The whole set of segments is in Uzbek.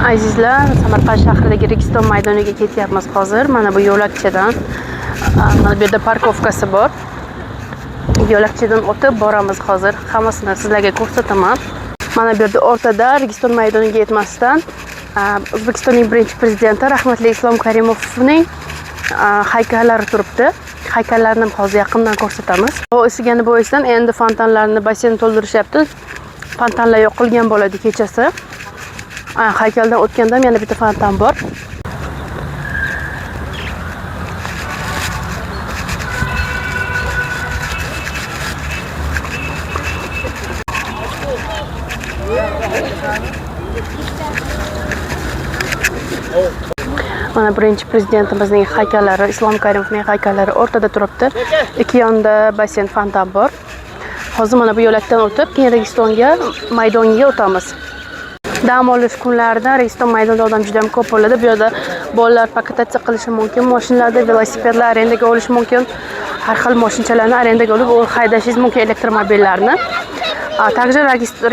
Azizlar, Samarqand shahridagi Registon maydoniga ketyapmiz hozir. Mana bu yo'lakchadan, mana bu yerda parkovkasi bor. Yo'lakchadan o'tib boramiz hozir. Hammasini sizlarga ko'rsataman. Mana bu yerda o'rtada Registon maydoniga yetmasdan O'zbekistonning birinchi prezidenti rahmatli Islom Karimovning haykallari turibdi. Haykallarni hozir yaqindan ko'rsatamiz. O isigani bo'yisidan endi fontanlarni, basseyn to'ldirishyapti. Fontanlar yoqilgan bo'ladi kechasi. Haykaldan o'tganda yana bitta fontan bor. Mana birinchi prezidentimizning haykallari, Islom Karimovning haykallari o'rtada turibdi. Ikki yonda basseyn, fontan bor. Hozir mana bu yo'lakdan o'tib, keyin Registonga maydoniga o'tamiz. Dam olish kunlarida Registon maydonida odam juda ham ko'p bo'ladi. Bu yerda bolalar pakotatsiya qilishi mumkin, mashinalarda velosipedlar arendaga olish mumkin. Har xil mashinalarni arendaga olib haydashingiz mumkin, elektromobillarni. Также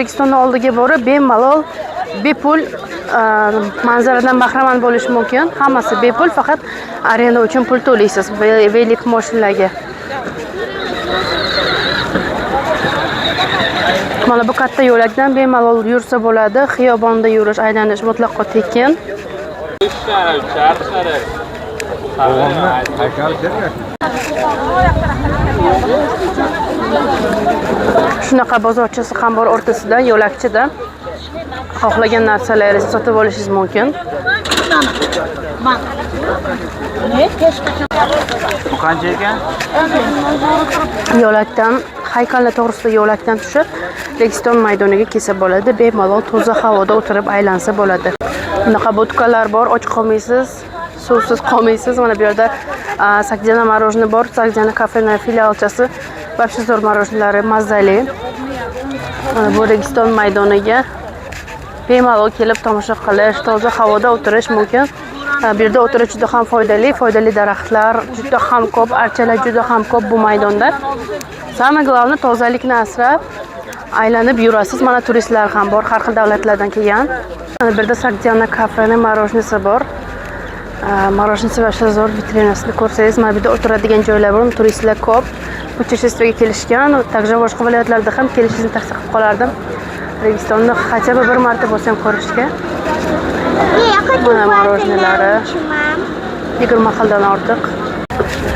Registonning oldiga borib bemalol, bepul manzaradan bahramand bo'lish mumkin. Hammasi bepul, faqat arenda uchun pul to'laysiz velik mashinalarga. Mana bu katta yo'lakdan bemalol yursa bo'ladi. Xiyobonda yurish, aylanish mutlaqo tekin. Shunaqa bozorchasi ham bor o'rtasida, yo'lakchada. Xohlagan narsalaringizni sotib olishingiz mumkin. Bu qancha ekan? Yo'lakdan, haykallar to'g'risida yo'lakdan tushib, Registon maydoniga kelsa bo'ladi. Bemalol toza havoda o'tirib aylansa bo'ladi. Bunaqa budkalar bor, och qolmaysiz, suvsiz qolmaysiz. Mana bu yerda Sakjana marojni bor, Sakjana kafening filialchasi, вообще zo'r marojnlari mazali. Mana bu Registon maydoniga bemalol kelib tomosha qilish, toza havoda o'tirish mumkin. Bu yerda o'tirish juda ham foydali daraxtlar juda ham ko'p, archalar juda ham ko'p bu maydonda. Самое главное tozalikni asrab aylanib yurasiz. Mana turistlar ham bor, har xil davlatlardan kelgan. Mana bu yerda Sakjana kafening marojnisi bor. Marojnisi va zo'r vitrinasini ko'rsangiz, mana bu yerda o'tiradigan joylar bor, turistlar ko'p. Putешествиеga kelishgan, также boshqa viloyatlarda ham kelishingizni tavsiya qilib qolardim. Registonni хотя бы bir marta bo'lsa ham ko'rishga. Mana marojnilari 20 xildan ortiq.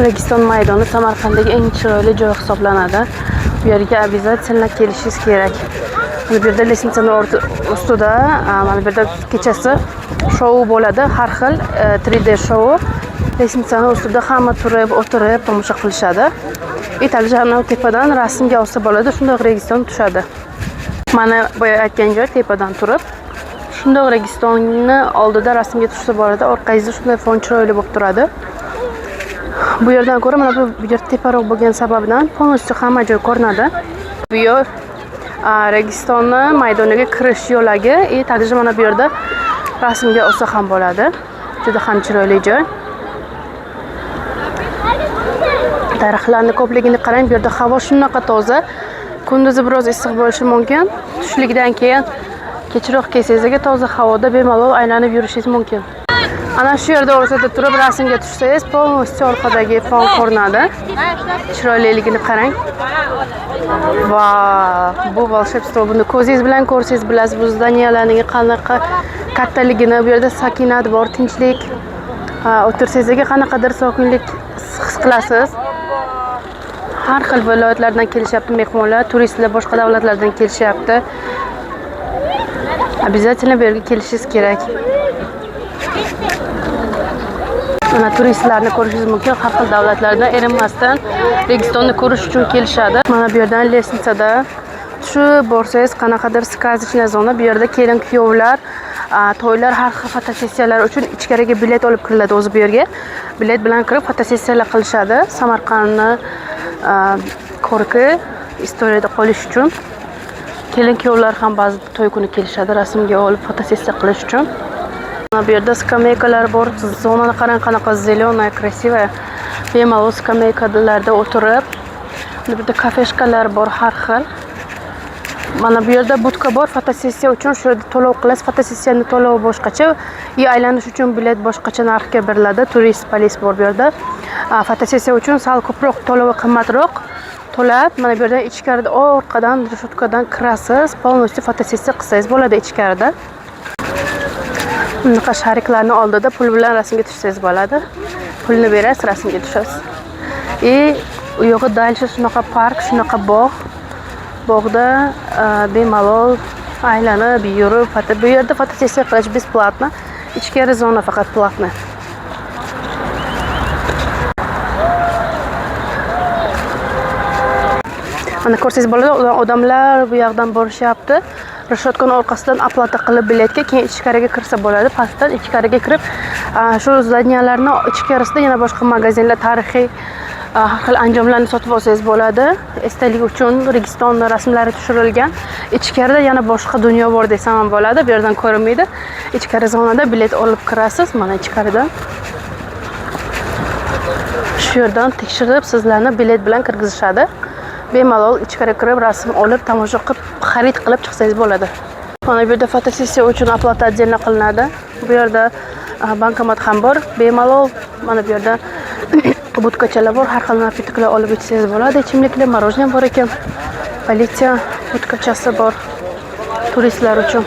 Registon maydoni Samarqanddagi eng chiroyli joy hisoblanadi. Bu yerga обязательно kelishingiz kerak. Mana bu yerda lesnitsaning ustida, mana bu yerda kechasi shou bo'ladi, har xil 3D shou. Lesnitsaning ustida hamma turib, o'tirib tomosha qilishadi. Также ana tepadan rasmga olsa bo'ladi, shunday Registon tushadi. Mana boya aytgan joy tepadan turib, shunday Registonni oldida rasmga tushsa bo'ladi. Orqangizda shunday fon chiroyli bo'lib turadi. Bu yerdan ko'ra mana bu yer teparoq bo'lgan sababdan полностью hamma joy ko'rinadi. Bu yer Registonni maydoniga kirish yo'lagi, также mana bu yerda rasmga olsa ham bo'ladi. Juda ham chiroyli joy. Daraxtlarning ko'pligini qarang, bu yerda havo shunaqa toza. Kunduzi biroz issiq bo'lishi mumkin. Tushlikdan keyin kechroq kelsangizga toza havoda bemalol aylanib yurishingiz mumkin. Ana shu yerda o'rtada turib rasmga tushsangiz, полностью orqadagi fon ko'rinadi. Chiroyliligini qarang. Va bu волшебство. Buni ko'zingiz bilan ko'rsangiz bilasiz, bu zdaniyalarning qanaqa kattaligini. Bu yerda sakinat bor, tinchlik. O'tirsangizga qanaqadir sokinlik his qilasiz. Har xil viloyatlardan kelishyapti mehmonlar, turistlar boshqa davlatlardan kelishyapti. Обязательно bu yerga kelishingiz kerak. Mana turistlarni ko'rishingiz mumkin, har xil davlatlardan erinmasdan Registonni ko'rish uchun kelishadi. Mana bu yerdan lesnitsada tushib borsangiz, qanaqadir сказочная zona. Bu yerda kelin-kuyovlar, to'ylar, har xil fotosessiyalar uchun ichkariga bilet olib kiriladi o'zi bu yerga. Bilet bilan kirib fotosessiyalar qilishadi. Samarqandni ko'rki istoriyada qolish uchun. Kelin-kuyovlar ham ba'zi to'y kuni kelishadi, rasmga olib fotosessiya qilish uchun. Mana bu yerda skameykalar bor. Zonani qarang, qanaqa zelenoy, krasivaya. Bemalol skameykalarda o'tirib, bu yerda kafeshkalar bor har xil. Mana bu yerda budka bor, fotosessiya uchun. Shu yerda to'lov qilasiz. Fotosessiyani to'lovi boshqacha, aylanish uchun bilet boshqacha narxga beriladi. Turist polis bor bu yerda. Fotosessiya uchun sal ko'proq to'lovi qimmatroq. To'lab, mana bu yerda ichkarida orqadan reshutkadan kirasiz, полностью fotosessiya qilsangiz bo'ladi ichkarida. Bunaqa shariklarni oldida pul bilan rasmga tushsangiz bo'ladi. Pulni berasiz, rasmga tushasiz. U yo'g'i dальше shunaqa park, shunaqa bog'. Bog'da bemalol aylanib, yurib, bu yerda fotosessiya qilish besplatno. Ichkari zona faqat platno. Mana ko'rsangiz bo'ladi, odamlar bu yoqdan borishyapti. Reshotkani orqasidan aplata qilib biletga, keyin ichkariga kirsa bo'ladi. Pastdan ichkariga kirib, shu zdanyalarning ichkarisida yana boshqa magazinlar, tarixiy har xil anjomlarni sotib olsangiz bo'ladi. Esdalik uchun Registon rasmlari tushirilgan. Ichkarida yana boshqa dunyo bor desam ham bo'ladi. Bu yerdan ko'rinmaydi. Ichkari zonada bilet olib kirasiz. Mana ichkaridan. Shu yerdan tekshirib, sizlarni bilet bilan kirgizishadi. Bemalol ichkari kirib, rasm olib, tomosha qilib, xarid qilib chiqsangiz bo'ladi. Mana bu yerda fotosessiya uchun aplata отдельно qilinadi. Bu yerda bankomat ham bor. Bemalol mana bu yerda budkachalar bor, har xil napitklar olib ichsangiz bo'ladi. Ichimliklar, morojniy bor ekan. Politsiya budkachasi bor turistlar uchun.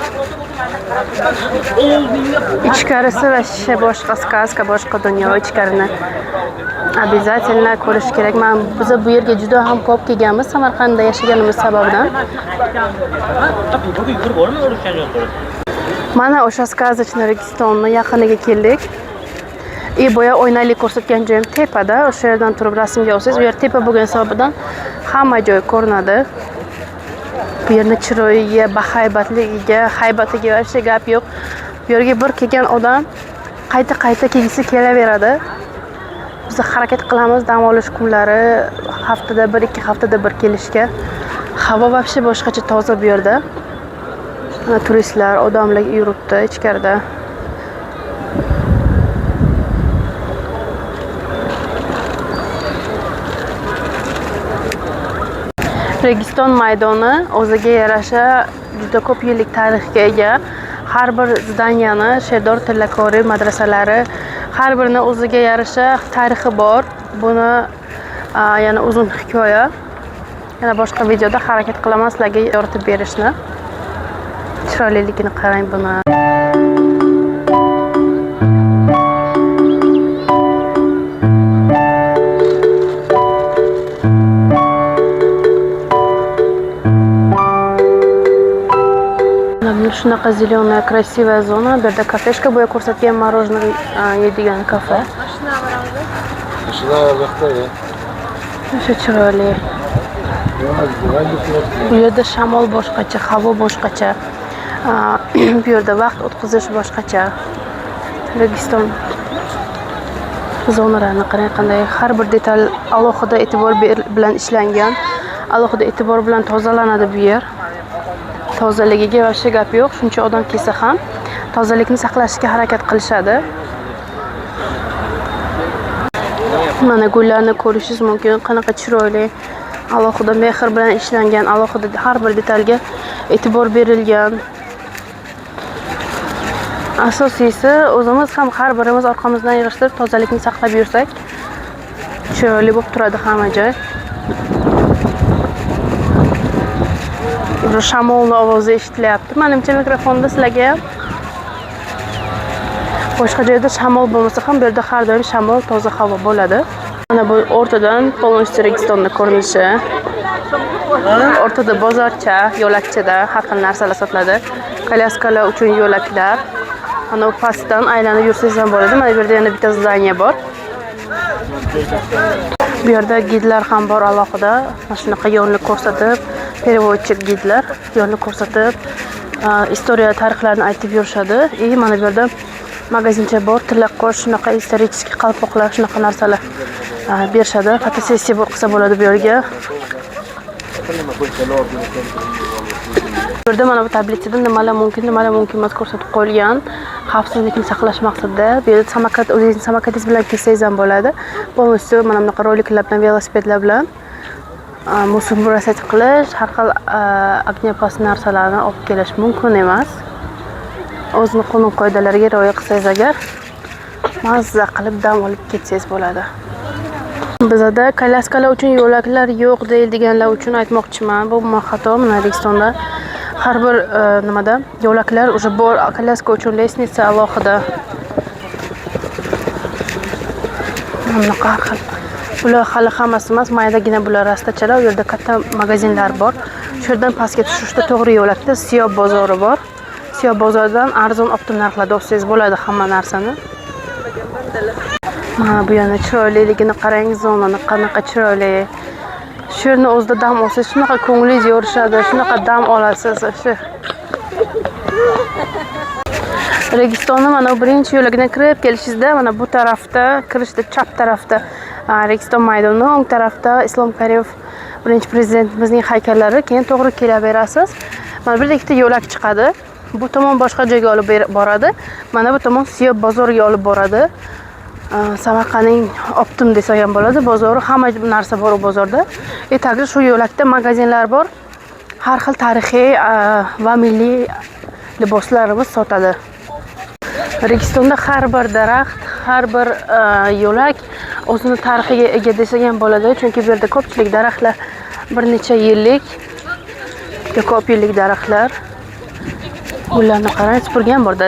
Ichkarisi va boshqa сказка, boshqa dunyo ichkarini обязательно ko'rish kerak. Biz bu yerga juda ham ko'p kelganmiz Samarqandda yashaganimiz sababdan. Mana o'sha сказочный Registonni yaqiniga keldik. Boya oynali ko'rsatgan joyim tepada. O'sha yerdan turib rasmga olsangiz, bu yer tepa bo'lgan sababidan hamma joy ko'rinadi. Bu yerning chiroyiga, bahaybatligiga, haybatiga hech gap yo'q. Bu yerga bir kelgan odam qayta kelgisi kelaveradi. Biz harakat qilamiz dam olish kunlari, haftada 1-2 haftada bir kelishga. Havo vobshe boshqacha toza bu yerda. Turistlar, odamlar yuribdi ichkarida. Registon maydoni o'ziga yarasha juda ko'p yillik tarixga ega. Har bir zdaniyani, Sherdor tillakori madrasalari har birini o'ziga yarasha tarixi bor. Buni yana uzun hikoya. Yana boshqa videoda harakat qilaman sizlarga yoritib berishni. Chiroyliligini qarang buni. Shunaqa zеленая красивая zona. Bu yerda kafeshka, bu yerda ko'rsatgan morojniy yeydigan kafe. O'sha chiroyli. Bu yerda shamol boshqacha, havo boshqacha. Bu yerda vaqt o'tkazish boshqacha. Registon zonalarini qarang, qanday har bir detal alohida e'tibor bilan ishlangan, alohida e'tibor bilan tozalanadi bu yer. Tozaligiga boshqa gap yo'q. Shuncha odam kelsa ham tozalikni saqlashga harakat qilishadi. Mana gullarni ko'rishingiz mumkin. Qanaqa chiroyli, alohida mehr bilan ishlangan, alohida har bir detalga e'tibor berilgan. Asosiysi o'zimiz ham har birimiz orqamizdan yig'ishtirib tozalikni saqlab yursak, chiroyli bo'lib turadi hamma joy. Shamolning ovozi eshitilyapti. Menimcha mikrofonda sizlarga ham boshqa joyda shamol bo'lmasa ham bu yerda har doim shamol, toza havo bo'ladi. Mana bu o'rtadan полностью Registonni ko'rinishi. O'rtada bozorcha, yo'lakchada har xil narsalar sotiladi. Kolyaskalar uchun yo'laklar. Mana bu pastdan aylanib yursangiz ham bo'ladi. Mana bu yerda yana bitta zdaniya bor. Bu yerda gidlar ham bor alohida. Mana shunaqa yo'lni ko'rsatib, переводчик gidlar yo'lni ko'rsatib, istoriya tarixlarini aytib yurishadi. Mana bu yerda magazincha bor, tillaqo'sh, shunaqa исторический qalpoqlar, shunaqa narsalar berishadi. Fotosessiya qilsa bo'ladi bu yerga. Bu yerda mana bu tablitsada nimalar mumkin, nimalar mumkin emas ko'rsatib qo'yilgan. Xavfsizlikni saqlash maqsadida bu yerda samokat, o'zingiz samokatingiz bilan kelsangiz ham bo'ladi. Полностью mana bunaqa roliklar bilan, velosipedlar bilan musibrat qilish, har xil agnepas narsalarni olib kelish mumkin emas. O'zini qonun qoidalariga rioya qilsangiz agar mazza qilib dam olib ketsangiz bo'ladi. Bizda kolyaskalar uchun yo'laklar yo'q deyilganlar uchun aytmoqchiman. Bu xato. Mana O'zbekistonda har bir nimada yo'laklar уже bor, kolyaska uchun lestnitsa alohida. Bunaqa har xil. Bular hali hammasi emas, maydagina bular rastachalar. U yerda katta magazinlar bor. Shu yerdan pastga tushishda to'g'ri yo'lakda Siyob bozori bor. Siyob bozoridan arzon optim narxlarda olsangiz bo'ladi hamma narsani. Mana bu yana chiroyliligini qarang, zonani qanaqa chiroyli. Shu yerni o'zida dam olsangiz shunaqa ko'nglingiz yorishadi, shunaqa dam olasiz. Registonda mana birinchi yo'lakdan kirib kelishingizda mana bu tarafda, kirishda chap tarafda Registon maydoni, o'ng tarafda Islom Karimov birinchi prezidentimizning haykallari, keyin to'g'ri kelaverasiz. Mana bir ikkita yo'lak chiqadi. Bu tomon boshqa joyga olib boradi. Mana bu tomon Siyob bozoriga olib boradi. Samarqandning optim desa ham bo'ladi. Bozori, hamma narsa bor u bozorda. Tagida shu yo'lakda magazinlar bor. Har xil tarixiy va milliy liboslarimiz sotadi. Registonda har bir daraxt, har bir yo'lak o'zini tarixiga ega desa ham bo'ladi, chunki bu yerda ko'pchilik daraxtlar bir necha yillik, ko'p yillik daraxtlar. Ularni qarang, supurgan borda.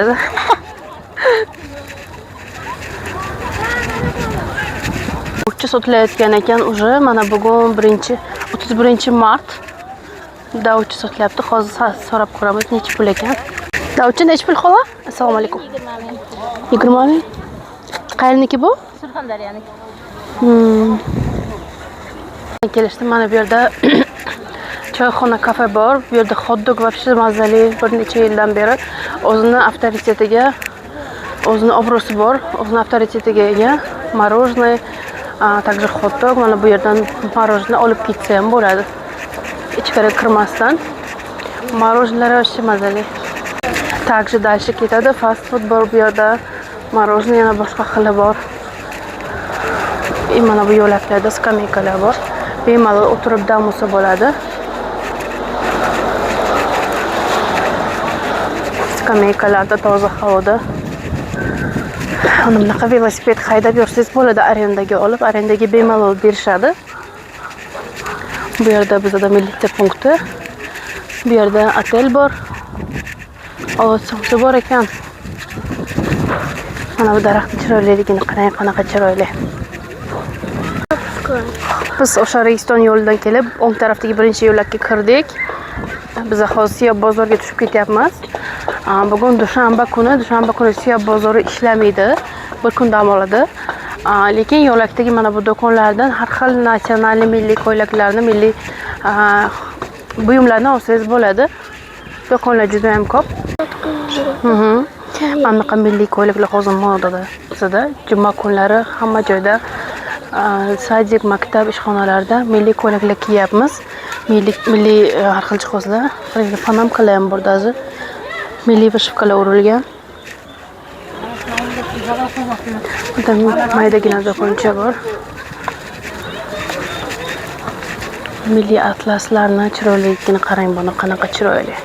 Uchta sotilayotgan ekan уже, mana bugun 31-mart. Davchi sotilyapti. Hozir so'rab ko'ramiz necha pul ekan. Davchi necha pul xola? Assalomu alaykum. 20 ming. Qayerniki bu? Surxondaryo'niki. Kelishdi, mana bu yerda choyxona, kafe bor. Bu yerda hot-dog вообще mazali, bir necha yildan beri o'zini avtoritetiga, o'zini obro'si bor, o'zini avtoritetiga ega. Мороженое, также hot-dog. Mana bu yerdan мороженое olib ketsa ham bo'ladi. Ichkari kirmasdan. Мороженое вообще mazali. Также дальше ketadi, fast food bor bu yerda. Мороженое yana boshqa xili bor. Mana bu yo'laklarda skameykalar bor. Bemalol o'tirib dam olsa bo'ladi. Skameykalarda toza havoda. Bunaqa velosiped haydab yursangiz bo'ladi, arendaga olib, arendaga bemalol berishadi. Bu yerda bizda militsiya punkti. Bu yerda otel bor. Ovoz bor ekan. Mana bu daraxt chiroyliligini qarang, qanaqa chiroyli. Biz o'sha Registon yo'lidan kelib, o'ng tarafdagi birinchi yo'lakka kirdik. Biz hozir Siyob bozoriga tushib ketyapmiz. Bugun dushanba kuni Siyob bozori ishlamaydi. Bir kun dam oladi. Lekin yo'lakdagi mana bu do'konlardan har xil nasional milliy ko'ylaklarni, milliy buyumlarni olsangiz bo'ladi. Do'konlar juda ham ko'p. Anaqa milliy ko'ylaklar hozir modada. Bizda juma kunlari hamma joyda sadik, maktab, ishxonalarda milliy ko'ylaklar kiyapmiz. Milliy har xil jihozlar, panamkalar ham bor dazi. Milliy vishivkalar urilgan. Burada maydagina do'koncha bor. Milliy atlaslarni chiroyliligini qarang, buni qanaqa chiroyli.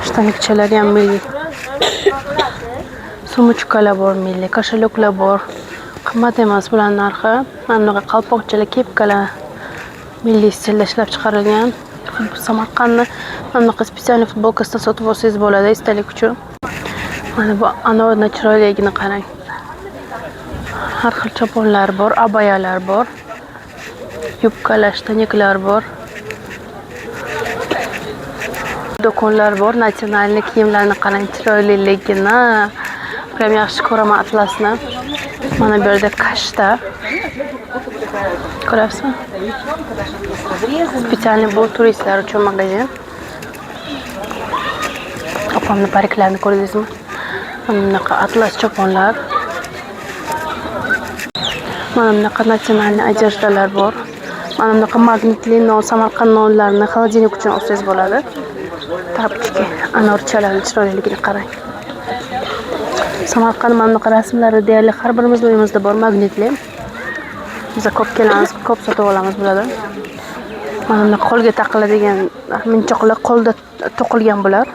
Shtanikchalar ham milliy. Sumочкаlar bor, milliy koshaloklar bor. Qimmat emas bular narxi. Mana bunaqa qalpoqchalar, kepkalar milliy stilda ishlab chiqarilgan. Samarqandni mana bunaqa spesial futbolkasida sotib olsangiz bo'ladi, istalik uchun. Mana bu anorni chiroyligini qarang. Har xil choponlar bor, abayalar bor. Yubkalar, shtaniklar bor. Do'konlar bor, nasional kiyimlarni qarang, chiroyliligini. Prям yaxshi ko'raman atlasni. Mana bu yerda kashta. Ko'rasizmi? Spesial bu turistlar uchun magazin. Opamni pariklarini ko'rdingizmi? Mana bunaqa atlas choponlar. Mana bunaqa nasional ajirdalar bor. Mana bunaqa magnitli non, Samarqand nonlarini xolodilnik uchun olsangiz bo'ladi. Tapchiki, anorchalarning chiroyliligini qarang. Samarqand mana bunaqa rasmlari deyarli har birimiz uyimizda bor, magnitli. Biz ko'p kelamiz, ko'p sotib olamiz bulardan. Mana buni qo'lga taqiladigan minchoqlar qo'lda to'qilgan bular.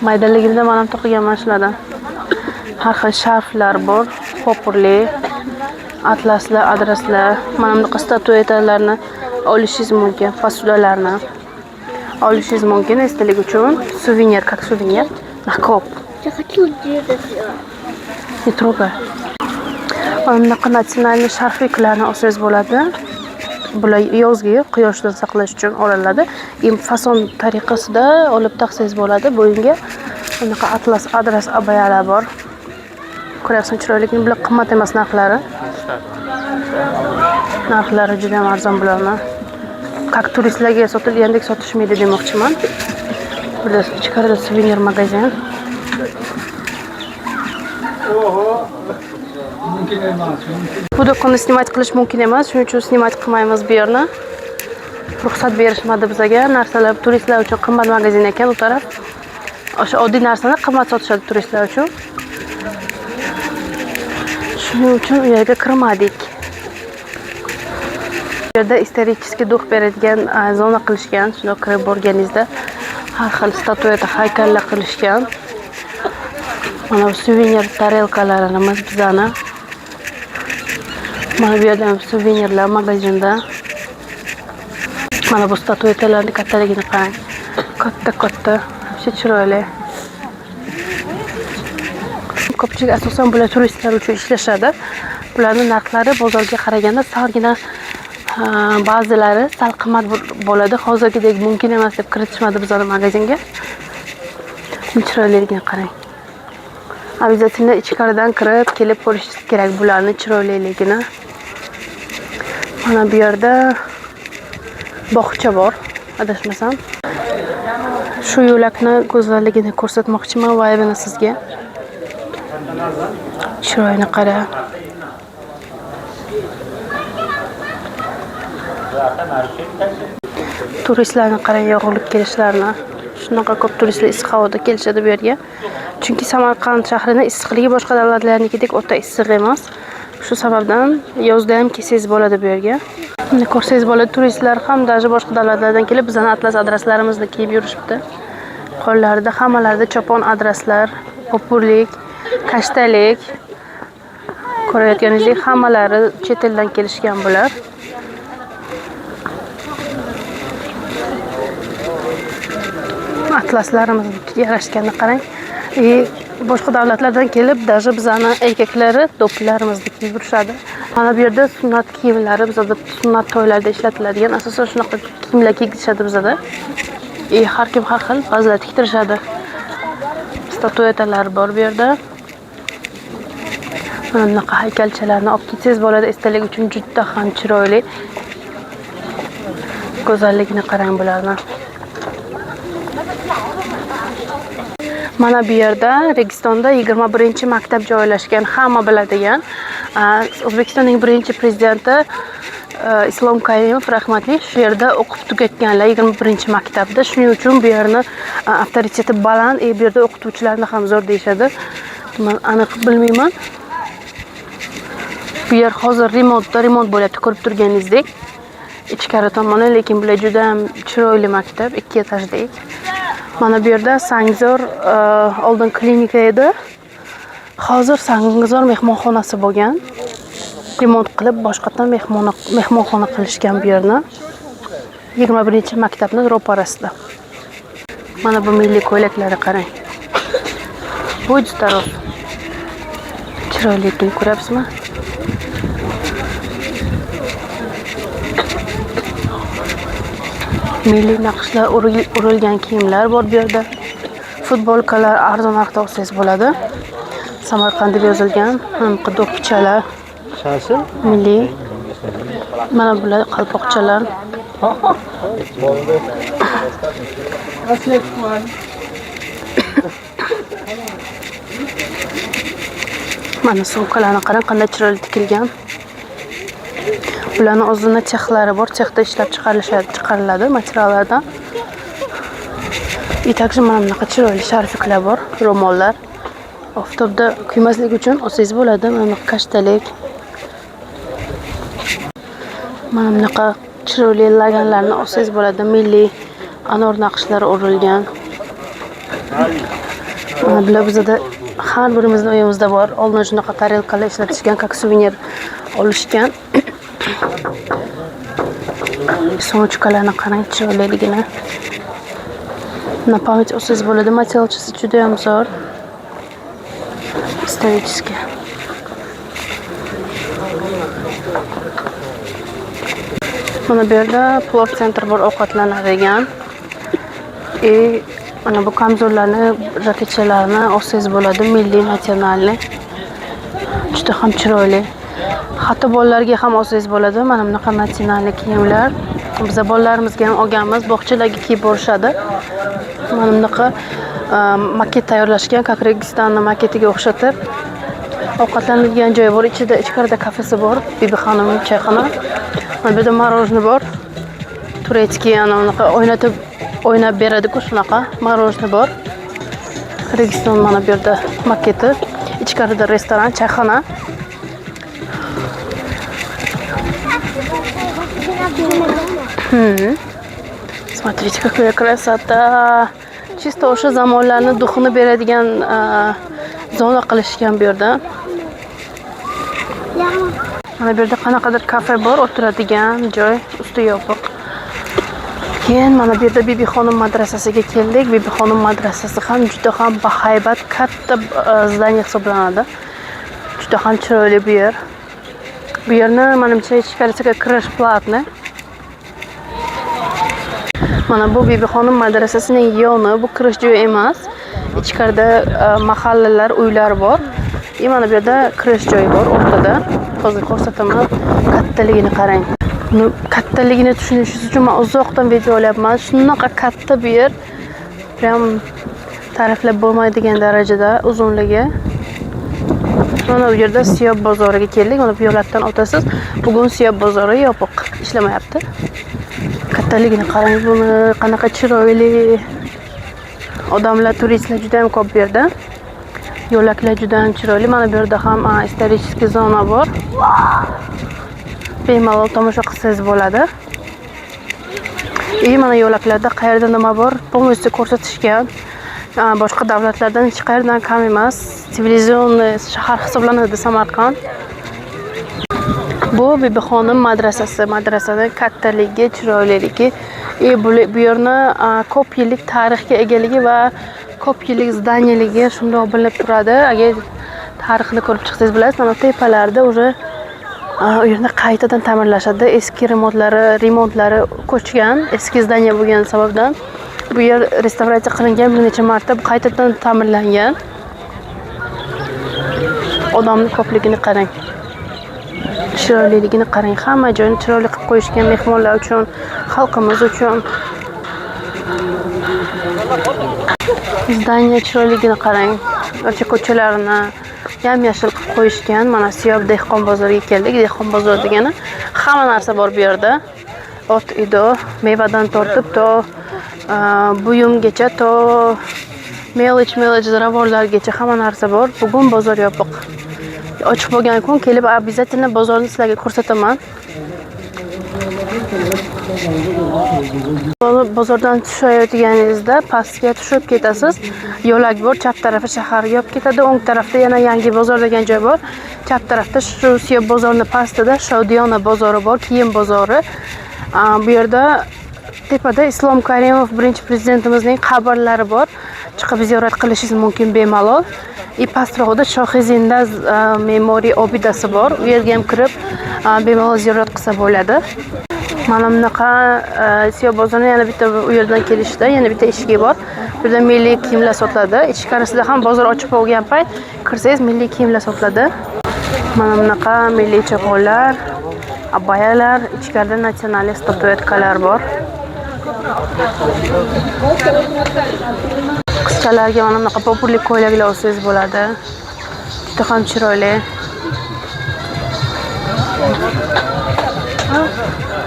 Maydaligimda men ham to'qiganman shulardan. Har xil sharflar bor, popurli, atlaslar, adreslar. Mana bunaqa statuetalarni olishingiz mumkin, fasulalarni olishingiz mumkin esdalik uchun. Suvenir, как suvenir. Nakop. Я хочу делать. Не трогай. Mana bunaqa natsionalniy sharfiklarni olsangiz bo'ladi. Bular yozgi quyoshdan saqlash uchun olinadi. Fason tariqasida olib taqsangiz bo'ladi. Bo'yinga bunaqa atlas adres abayalar bor. Ko'ryapsan chiroyli, lekin bular qimmat emas narxlari. Narxlari juda ham arzon bularni. Как turistlarga sotilgandek sotishmaydi demoqchiman. Burada ichkarida suvenir magazin. Bu do'konni snimat qilish mumkin emas, shuning uchun snimat qilmaymiz bu yerni. Ruxsat berishmadi bizga. Narsalar turistlar uchun qimmat magazin ekan u taraf. O'sha oddiy narsalar qimmat sotishadi turistlar uchun. Shuning uchun u yerga kirmadik. Bu yerda исторический дух beradigan zona qilishgan. Shunday kirib borganingizda har xil statueta, haykallar qilishgan. Mana bu suvenir tarelkalarimiz bizani. Mana bu yerda ham suvenirlar magazinda. Mana bu statuetalarning kattaligini qarang. Katta, juda chiroyli. Ko'pchilik asosan bular turistlar uchun ishlashadi. Bularning narxlari bozorga qaraganda salgina ba'zilari sal qimmat bo'ladi. Hozirgidek mumkin emas deb kiritishmadi bizning magazinga. Chiroyliligini qarang. Обязательно ichkaridan kirib kelib ko'rishingiz kerak bularning chiroyliligini. Mana bu yerda bog'cha bor, adashmasam. Shu yo'lakni go'zalligini ko'rsatmoqchiman va yana sizga. Chiroyini qara. Turistlarni qarang, yog'ilib kelishlarini. Shunaqa ko'p turistlar issiq havoda kelishadi bu yerga. Chunki Samarqand shahrining issiqligi boshqa davlatlarnikidek o'ta issiq emas. Shu sababdan yozda ham kelsangiz bo'ladi bu yerga. Buni ko'rsangiz bo'ladi, turistlar ham даже boshqa davlatlardan kelib bizning atlas adreslarimizni kiyib yurishibdi. Qo'llarida hammalarida chopon adreslar, popurlik, kashtalik. Ko'rayotganingizdek hammalari chet eldan kelishgan bular. Atlaslarimiz yarashganini qarang. Boshqa davlatlardan kelib, даже bizani erkaklari do'ppilarimizni kiyib yurishadi. Mana bu yerda sunnat kiyimlari, bizda sunnat to'ylarda ishlatiladigan asosan shunaqa kiyimlar kiyishadi bizda. Har kim har xil ba'zilar tiktirishadi. Statuetalar bor bu yerda. Mana bunaqa haykalchalarni olib ketsangiz bo'ladi, esdalik uchun juda ham chiroyli. Go'zalligini qarang bularni. Mana bu yerda Registonda 21-maktab joylashgan, hamma biladigan. O'zbekistonning birinchi prezidenti Islom Karimov rahmatli shu yerda o'qib tugatganlar 21-maktabda. Shuning uchun bu yerni avtoriteti baland, bu yerda o'qituvchilarni ham zo'r deyshadi. Men aniq bilmayman. Bu yer hozir remont bo'lyapti, ko'rib turganingizdek. Ichkari tomoni, lekin bular juda ham chiroyli maktab, 2 etajlik. Mana bu yerda Sangzor oldin klinika edi. Hozir Sangzor mehmonxonasi bo'lgan. Remont qilib boshqatdan mehmonxona qilishgan bu yerni. 21-maktabning ro'parasida. Mana bu milliy ko'ylaklari qarang. Bu здоров. Chiroyligini ko'ryapsizmi? Milliy naqshlar urilgan kiyimlar bor bu yerda. Futbolkalar arzon narxda olsangiz bo'ladi. Samarqand deb yozilgan, do'ppichalar. Milliy. Mana bular qalpoqchalar. Mana sumkalarni qarang, qanday chiroyli tikilgan. Bularning o'zini chexlari bor, chexda ishlab chiqariladi materiallardan. Takже mana bunaqa chiroyli sharfiklar bor, ro'mollar. Oftobda kuymaslik uchun olsangiz bo'ladi. Mana bunaqa kashtalik. Mana bunaqa chiroyli laganlarni olsangiz bo'ladi. Milliy anor naqshlari urilgan. Mana bular bizda har birimizning uyimizda bor. Oldin shunaqa tarelkalar ishlatishgan, как suvenir olishgan. Sochkalarni qarang, chiroyliligini. Na pamять olsangiz bo'ladi. Materialchisi juda ham zo'r. Исторически. Mana bu yerda plov center bor, ovqatlanadigan. Mana bu kamzorlarni, raketchalarni olsangiz bo'ladi, milliy, nasionalniy. Juda ham chiroyli. Hatto bolalarga ham olsangiz bo'ladi. Mana bunaqa nasionalniy kiyimlar. Biz bolalarimizga ham olganmiz, bog'chalarga kiyib borishadi. Mana bunaqa maket tayyorlashgan, как Registonning maketiga o'xshatib. Ovqatlanadigan joyi bor, ichkarida kafesi bor, Bibi xonim choyxona. Mana bu yerda morojniy bor. Turetskiy ana unaqa o'ynab beradi-ku, shunaqa morojniy bor. Registon mana bu yerda maketi, ichkarida restoran, choyxona. Смотрите, какая красота. Чисто o'sha zamonlarning duxini beradigan zona qilishgan bu yerda. Mana bu yerda qanaqadir kafe bor, o'tiradigan joy, usti yopiq. Keyin mana bu yerda Bibi xonim madrasasiga keldik. Bibi xonim madrasasi ham juda ham bahaybat, katta zdaniya hisoblanadi. Juda ham chiroyli bu yer. Bu yerni menimcha ichkarisiga kirish platni. Mana bu Bibi xonim madrasasining yoni, bu kirish joyi emas. Ichkarida mahallalar, uylar bor. Mana bu yerda kirish joyi bor o'rtada. Hozir ko'rsataman. Kattaligini qarang. Buni kattaligini tushunishingiz uchun men uzoqdan video olyapman. Shunaqa katta bu yer. Prям ta'riflab bo'lmaydigan darajada uzunligi. Mana bu yerda Siyob bozoriga keldik. Mana bu yo'lakdan o'tasiz. Bugun Siyob bozori yopiq, ishlamayapti. Kattaligini qarang, buni qanaqa chiroyli. Odamlar, turistlar juda ham ko'p bu yerda. Yo'laklar juda ham chiroyli. Mana bu yerda ham исторический zona bor. Bemalol tomosha qilsangiz bo'ladi. Mana yo'laklarda qayerda nima bor, полностью ko'rsatishgan. Boshqa davlatlardan hech qayerdan kam emas. Sivilizioniy shahar hisoblanadi Samarqand. Bu Bibi xonim madrasasi. Madrasaning kattaligi, chiroyliligi, bu yerni ko'p yillik tarixga egaligi va ko'p yillik zdaniyaligi shundoq bilinib turadi. Agar tarixini ko'rib chiqsangiz bilasiz, mana tepalarda уже u yerni qaytadan ta'mirlashadi. Eski remontlari ko'chgan, eski zdaniya bo'lgan sababdan bu yer restavratsiya qilingan, bir necha marta qaytadan ta'mirlangan. Odamning ko'pligini qarang. Chiroyliligini qarang. Hamma joyni chiroyli qilib qo'yishgan mehmonlar uchun, xalqimiz uchun. Zdaniya chiroyligini qarang. Barcha ko'chalarini yam-yashil qilib qo'yishgan. Mana Siyob dehqon bozoriga keldik. Dehqon bozori degani hamma narsa bor bu yerda. Ot ido, mevadan tortib to buyumgacha, to melish ziravorlargacha hamma narsa bor. Bugun bozor yopiq. Ochiq bo'lgan kun kelib обязательно bozorni sizlarga ko'rsataman. Bozordan tushayotganingizda pastga tushib ketasiz. Yo'lak bor, chap tarafi shaharga yopib ketadi. O'ng tarafda yana yangi bozor degan joy bor. Chap tarafda shu Siyob bozorining pastida Shodiyona bozori bor, kiyim bozori. Bu yerda tepada Islom Karimov birinchi prezidentimizning qabrlari bor. Chiqib ziyorat qilishingiz mumkin bemalol. Pastroqda Shohizinda me'moriy obidasi bor. U yerga ham kirib bemalol ziyorat qilsa bo'ladi. Mana bunaqa Siyob bozorining yana bitta u yerdan kelishda yana bitta eshigi bor. Bu yerda milliy kiyimlar sotiladi. Ichkarisida ham bozor ochiq bo'lgan payt kirsangiz milliy kiyimlar sotiladi. Mana bunaqa milliy choponlar, abayalar, ichkarida nasionalist statuetkalar bor. Qizchalarga mana bunaqa popurli ko'ylaklar olsangiz bo'ladi. Juda ham chiroyli.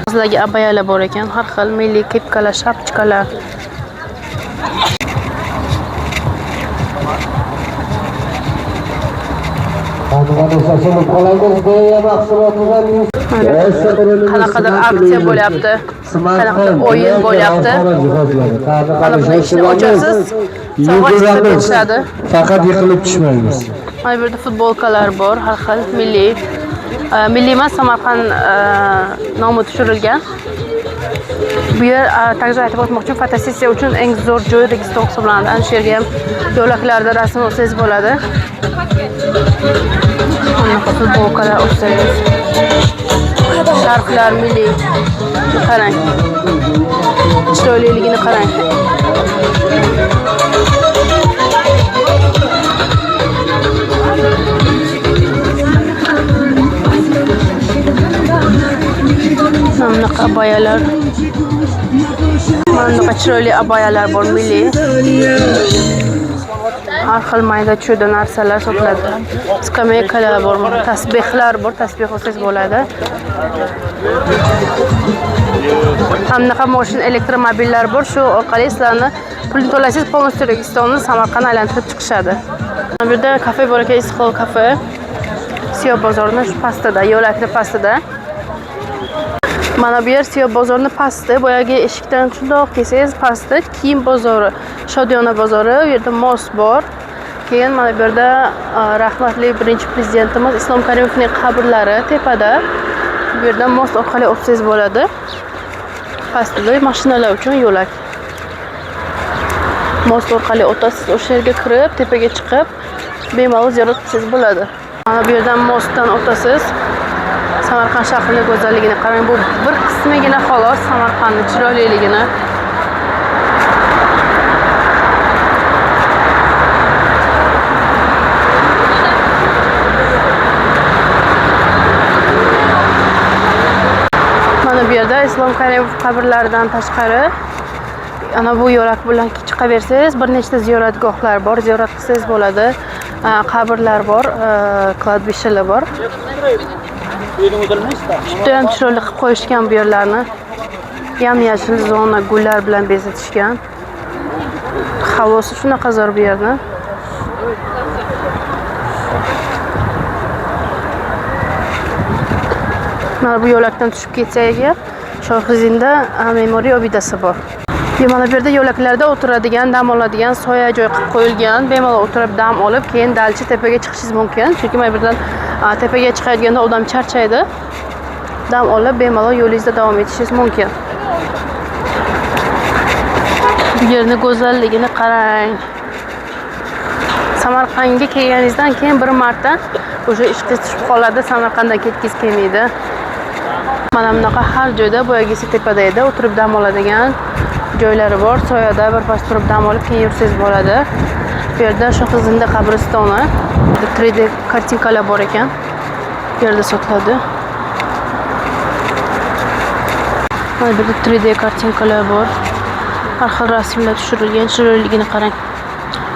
Qizlarga abayalar bor ekan, har xil milliy kepkalar, shapchkalar. Qanaqadir aksiya bo'lyapti. Qanaqadir o'yin bo'lyapti. Mana buni ishni ochasiz. Sovg'a chiqib ketishadi. Faqat yiqilib tushmaymiz. Mana bu yerda futbolkalar bor, har xil milliy. Milliy emas, Samarqand nomi tushirilgan. Bu yer takdir aytib o'tmoqchi, fotosessiya uchun eng zo'r joy Registon hisoblanadi. Ana shu yerga ham yo'laklarda rasm olsangiz bo'ladi. Mana futbolkalar olsangiz. Sharflar milliy. Qarang. Chiroyliligini qarang. Bunaqa abayalar. Mana bunaqa chiroyli abayalar bor, milliy. Har xil mayda-chuyda narsalar sotiladi. Skameykalar bor, tasbehlar bor, tasbeh olsangiz bo'ladi. Hamnaqa mashina elektromobillar bor, shu orqali sizlarni pulni to'lasangiz, polностью Registonni Samarqandga aylantirib chiqishadi. Bu yerda kafe bor ekan, Istiqlol kafe. Siyob bozorning shu pastida, yo'lakning pastida. Mana bu yer Siyob bozorining pasti, boyagi eshikdan shundoq kelsangiz pastda kiyim bozori, Shodiyona bozori, bu yerda mos bor. Keyin mana bu yerda rahmatli birinchi prezidentimiz Islom Karimovning qabrlari tepada. Bu yerda mos orqali o'tsangiz bo'ladi. Pastda mashinalar uchun yo'lak. Mos orqali o'tasiz, o'sha yerga kirib, tepaga chiqib, bemalol ziyorat qilsangiz bo'ladi. Mana bu yerdan mostdan o'tasiz. Samarqand shahrining go'zalligini qarang, bu bir qismigina xolos Samarqandning chiroyliligini. Mana bu yerda Islom Karimov qabrlaridan tashqari ana bu yo'lak bilan chiqaversangiz, bir nechta ziyoratgohlar bor, ziyorat qilsangiz bo'ladi. Qabrlar bor, kladbishalar bor. Juda ham chiroyli qilib qo'yishgan bu yerlarni. Yam-yashil zona gullar bilan bezatishgan. Havosi shunaqa zo'r bu yerni. Mana bu yo'lakdan tushib ketsak agar, Shohizinda me'moriy obidasi bor. Mana bu yerda yo'laklarda o'tiradigan, dam oladigan soya joy qilib qo'yilgan. Bemalol o'tirib dam olib, keyin dalchi tepaga chiqishingiz mumkin. Chunki mana bu yerdan tepaga chiqayotganda odam charchaydi. Dam olib, bemalol yo'lingizda davom etishingiz mumkin. Bu yerning go'zalligini qarang. Samarqandga kelganingizdan keyin bir marta o'sha ishqiz tushib qoladi, Samarqanddan ketgingiz kelmaydi. Mana bunaqa har joyda boyagisi tepada edi, o'tirib dam oladigan joylari bor. Soyada birpas turib dam olib, keyin yursangiz bo'ladi. Bu yerda Shohizinda qabristoni, 3D kartinkalar bor ekan. Bu yerda sotiladi. Mana bu yerda 3D kartinkalar bor. Har xil rasmlar tushirilgan, chiroyligini qarang.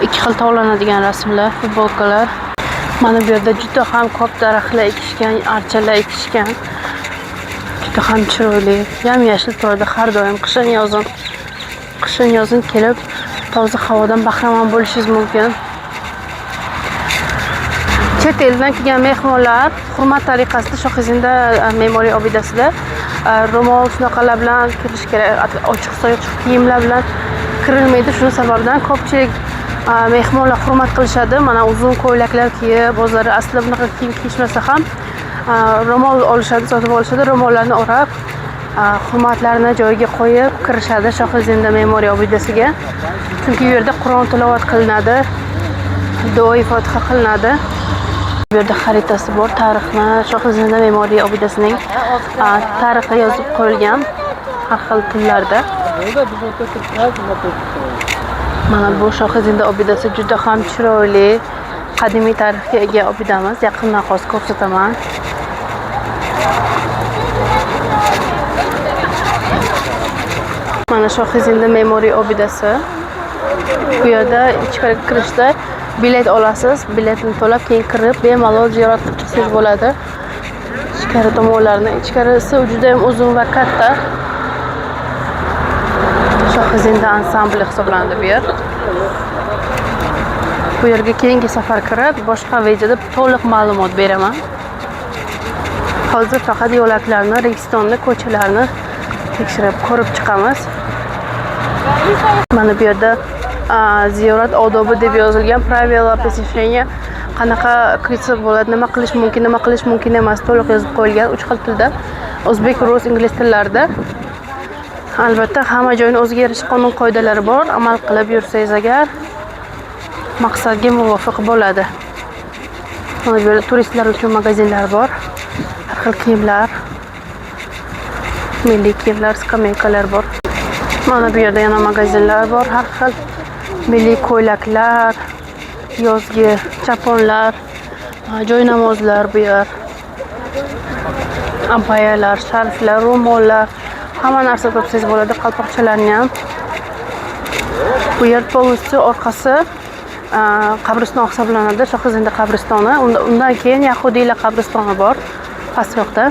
Ikki xil tovlanadigan rasmlar, futbolkalar. Mana bu yerda juda ham ko'p daraxtlar ekishgan, archalar ekishgan. Juda ham chiroyli. Yam-yashil turadi har doim, qishin-yozin kelib toza havodan bahramand bo'lishingiz mumkin. Chet eldan kelgan mehmonlar hurmat tariqasida Shohizinda me'moriy obidasida ro'mol shunaqalar bilan kirish kerak, ochiq sochiq kiyimlar bilan kirilmaydi. Shuning sababidan ko'pchilik mehmonlar hurmat qilishadi. Mana uzun ko'ylaklar kiyib, o'zlari aslida bunaqa kiyim kiyishmasa ham ro'mol olishadi, sotib olishadi, ro'mollarni o'rab hurmatlarini joyiga qo'yib kirishadi Shohizinda me'moriy obidasiga. Chunki bu yerda Qur'on tilovat qilinadi, duoi fotiha qilinadi. Bu yerda xaritasi bor, tarixni, Shohizinda me'moriy obidasining tarixi yozib qo'yilgan har xil tillarda. Mana bu Shohizinda obidasi juda ham chiroyli, qadimiy tarixga ega obidamiz. Yaqindan hozir ko'rsataman. Mana Shohizinda me'moriy obidasi. Bu yerda ichkariga kirishda bilet olasiz. Biletni to'lab keyin kirib bemalol ziyorat qilib chiqsangiz bo'ladi. Ichkari tomonlarni, ichkarisi juda ham uzun va katta. Shohizinda ansambli hisoblanadi bu yer. Bu yerga keyingi safar kirib, boshqa videoda to'liq ma'lumot beraman. Hozir faqat yo'laklarni, Registonni, ko'chalarni tekshirib ko'rib chiqamiz. Mana bu yerda ziyorat odobi deb yozilgan, правила посещения, qanaqa kirsa bo'ladi, nima qilish mumkin emas, to'liq yozib qo'yilgan 3 xil tilda. O'zbek, rus, ingliz tillarida. Albatta, hamma joyning o'ziga yarasha qonun qoidalari bor. Amal qilib yursangiz agar maqsadga muvofiq bo'ladi. Mana bu yerda turistlar uchun magazinlar bor. Har xil kiyimlar, milliy kiyimlar, skameykalar bor. Mana bu yerda yana magazinlar bor. Har xil milliy ko'ylaklar, yozgi chaponlar, joynamozlar bu yer. Abayalar, sharflar, ro'mollar, hamma narsa topsangiz bo'ladi, qalpoqchalarni ham. Bu yer polностью orqasi qabriston hisoblanadi, Shohizinda qabristoni. Undan keyin Yahudiylar qabristoni bor pastroqda.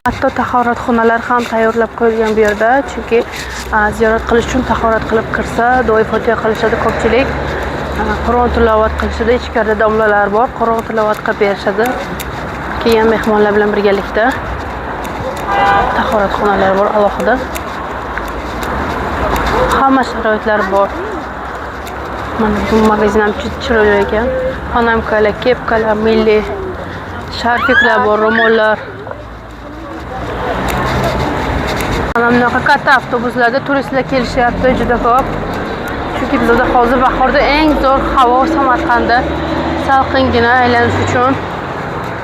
Hatto tahoratxonalar ham tayyorlab qo'yilgan bu yerda, chunki ziyorat qilish uchun tahorat qilib kirsa, duo fotiha qilishadi ko'pchilik. Qur'on tilovat qilishadi, ichkarida domlalar bor, Qur'on tilovat qilib berishadi. Keyin mehmonlar bilan birgalikda tahoratxonalar bor alohida. Hamma sharoitlar bor. Mana bu magazin ham chiroyli ekan. Panamkalar, kepkalar, milliy sharfiklar bor, ro'mollar. Mana bunaqa katta avtobuslarda turistlar kelishyapti juda ko'p. Chunki bizda hozir bahorda eng zo'r havo Samarqandda, salqingina aylanish uchun.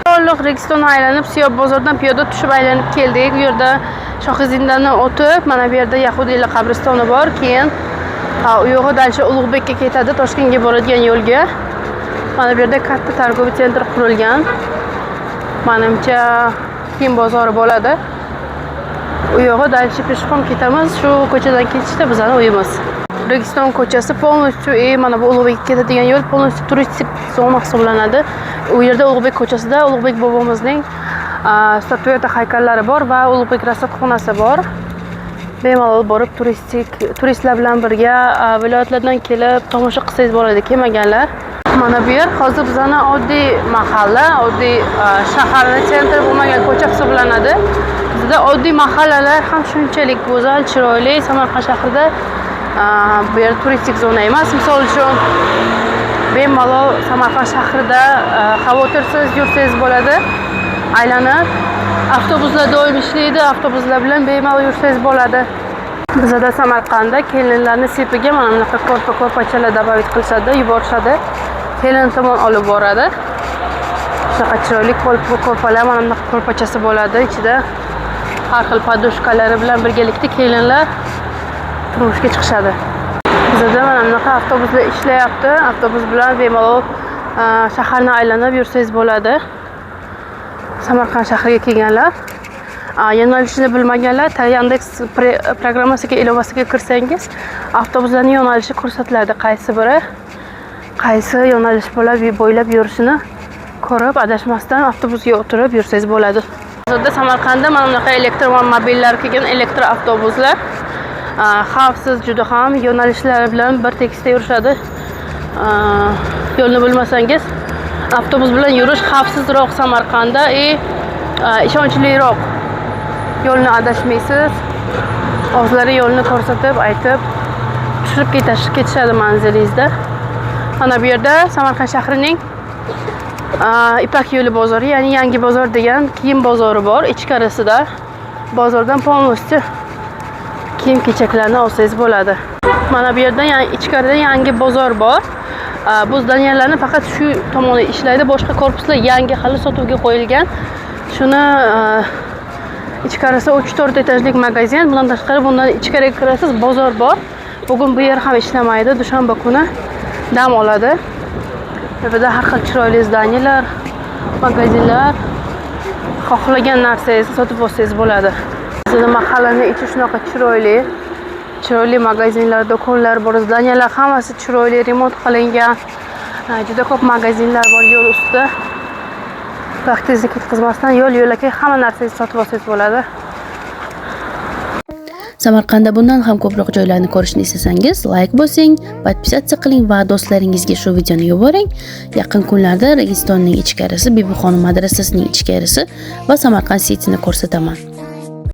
To'liq Registonni aylanib, Siyob bozordan piyoda tushib aylanib keldik. Bu yerda Shohizindani o'tib, mana bu yerda Yahudiylar qabristoni bor. Keyin u yo'g'i dalcha Ulug'bekka ketadi, Toshkentga boradigan yo'lga. Mana bu yerda katta targoviy sentr qurilgan. Menimcha kiyim bozori bo'ladi. U yo'g'i dalcha peshqom ketamiz. Shu ko'chadan ketishda bizning uyimiz. Registon ko'chasi polностью mana bu Ulug'bekka ketadigan yo'l polностью turistik zona hisoblanadi. U yerda Ulug'bek ko'chasida Ulug'bek bobomizning statueta haykallari bor va Ulug'bek rasadxonasi bor. Bemalol borib turistlar bilan birga viloyatlardan kelib tomosha qilsangiz bo'ladi, kelmaganlar. Mana bu yer hozir bizning oddiy mahalla, oddiy shaharning sentri bo'lmagan ko'cha hisoblanadi. Bizda oddiy mahallalar ham shunchalik go'zal, chiroyli. Samarqand shahrida bu yer turistik zona emas. Misol uchun bemalol Samarqand shahrida xavotirsiz yursangiz bo'ladi. Aylanib avtobuslar doim ishlaydi, avtobuslar bilan bemalol yursangiz bo'ladi. Bizda Samarqandda kelinlarni sepiga mana bunaqa ko'rpachalar dabovet qilishadi, yuborishadi. Kelin tomon olib boradi. Shunaqa chiroyli ko'rpalar, mana bunaqa ko'rpachasi bo'ladi. Ichida har xil podushkalari bilan birgalikda kelinlar turmushga chiqishadi. Bizda mana bunaqa avtobuslar ishlayapti. Avtobus bilan bemalol shaharni aylanib yursangiz bo'ladi. Samarqand shahriga kelganlar, yo'nalishini bilmaganlar Yandex programmasiga ilovasiga kirsangiz, avtobuslarning yo'nalishi ko'rsatiladi. Qaysi biri qaysi yo'nalish bo'ylab yurishini ko'rib, adashmasdan avtobusga o'tirib yursangiz bo'ladi. Hozirda Samarqandda mana bunaqa elektromobillar kelgan, elektr avtobuslar xavfsiz juda ham, yo'nalishlari bilan bir tekisda yurishadi. Yo'lni bilmasangiz avtobus bilan yurish xavfsizroq Samarqandda, ishonchliroq. Yo'lni adashmaysiz. O'zlari yo'lni ko'rsatib, aytib, tushirib ketishadi manzilingizda. Mana bu yerda Samarqand shahrining Ipak yo'li bozori, ya'ni yangi bozor degan kiyim bozori bor. Ichkarisida bozordan polностью kiyim-kechaklarni olsangiz bo'ladi. Mana bu yerda ichkarida yangi bozor bor. Bu zdaniylarni faqat shu tomoni ishlaydi, boshqa korpuslar yangi hali sotuvga qo'yilgan. Shuni ichkarisi 3-4 etajlik magazin. Bundan tashqari bundan ichkariga kirasiz, bozor bor. Bugun bu yer ham ishlamaydi, dushanba kuni dam oladi. Burada har xil chiroyli zdaniyalar, magazinlar, xohlagan narsangizni sotib olsangiz bo'ladi. Bizning mahallaning ichi shunaqa chiroyli magazinlar, do'konlar bor, zdaniyalar hammasi chiroyli, remont qilingan. Juda ko'p magazinlar bor yo'l ustida. Vaqtingizni ketkazmasdan yo'l-yo'lakay hamma narsangizni sotib olsangiz bo'ladi. Samarqandda bundan ham ko'proq joylarni ko'rishni istasangiz, like bosing, podpisatsiya qiling va do'stlaringizga shu videoni yuboring. Yaqin kunlarda Registonning ichkarisi, Bibuxonim madrasasining ichkarisi va Samarqand City'ni ko'rsataman.